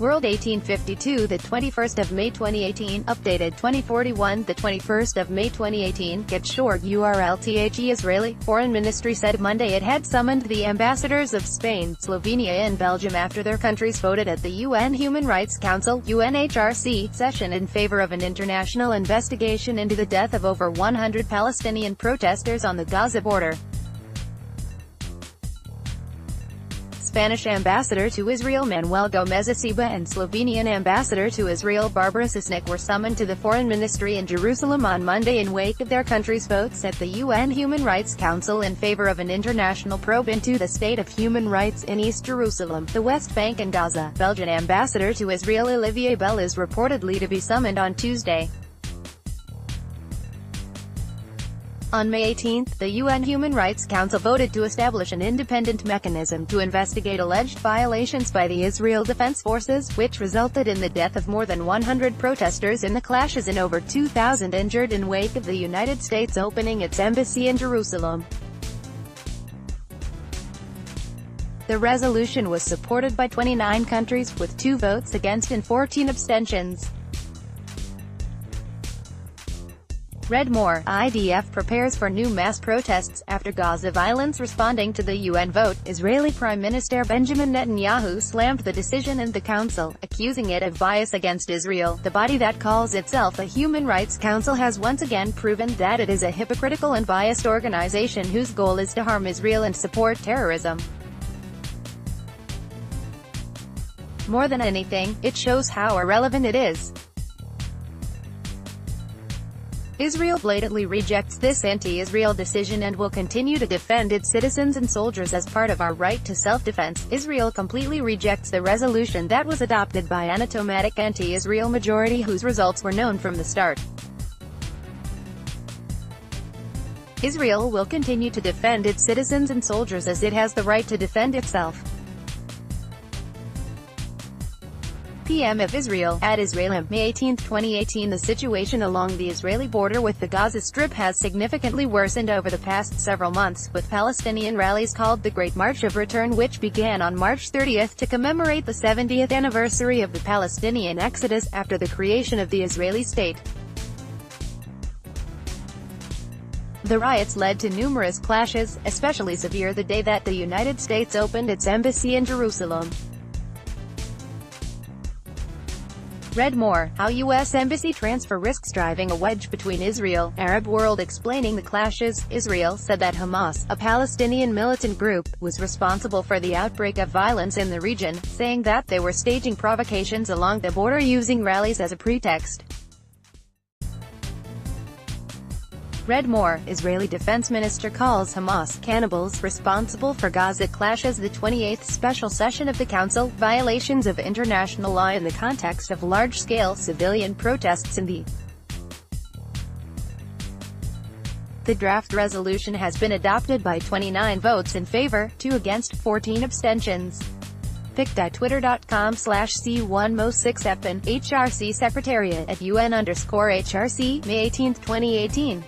World 1852, the 21st of May 2018, updated 2041, the 21st of May 2018. Get short. URLThe Israeli Foreign Ministry said Monday it had summoned the ambassadors of Spain, Slovenia and Belgium after their countries voted at the UN Human Rights Council (UNHRC) session in favor of an international investigation into the death of over 100 Palestinian protesters on the Gaza border. Spanish ambassador to Israel Manuel Gomez-Acebo and Slovenian ambassador to Israel Barbara Susnik were summoned to the Foreign Ministry in Jerusalem on Monday in wake of their country's votes at the UN Human Rights Council in favor of an international probe into the state of human rights in East Jerusalem, the West Bank and Gaza. Belgian ambassador to Israel Olivier Bell is reportedly to be summoned on Tuesday. On May 18, the UN Human Rights Council voted to establish an independent mechanism to investigate alleged violations by the Israel Defense Forces, which resulted in the death of more than 100 protesters in the clashes and over 2,000 injured in wake of the United States opening its embassy in Jerusalem. The resolution was supported by 29 countries, with 2 votes against and 14 abstentions. Read more. IDF prepares for new mass protests after Gaza violence. Responding to the UN vote, Israeli Prime Minister Benjamin Netanyahu slammed the decision and the council, accusing it of bias against Israel. The body that calls itself a Human Rights Council has once again proven that it is a hypocritical and biased organization whose goal is to harm Israel and support terrorism. More than anything, it shows how irrelevant it is. Israel blatantly rejects this anti-Israel decision and will continue to defend its citizens and soldiers as part of our right to self-defense. Israel completely rejects the resolution that was adopted by an automatic anti-Israel majority whose results were known from the start. Israel will continue to defend its citizens and soldiers as it has the right to defend itself. PM of Israel, at Israel, May 18, 2018. The situation along the Israeli border with the Gaza Strip has significantly worsened over the past several months, with Palestinian rallies called the Great March of Return, which began on March 30 to commemorate the 70th anniversary of the Palestinian exodus, after the creation of the Israeli state. The riots led to numerous clashes, especially severe the day that the United States opened its embassy in Jerusalem. Read more. How U.S. Embassy transfer risks driving a wedge between Israel, Arab world. Explaining the clashes, Israel said that Hamas, a Palestinian militant group, was responsible for the outbreak of violence in the region, saying that they were staging provocations along the border using rallies as a pretext. Read more. Israeli Defense Minister calls Hamas cannibals responsible for Gaza clashes. The 28th special session of the Council, violations of international law in the context of large-scale civilian protests in The draft resolution has been adopted by 29 votes in favor, 2 against, 14 abstentions. pic.twitter.com/C1Mo6epan, HRC Secretariat at UN_HRC, May 18, 2018.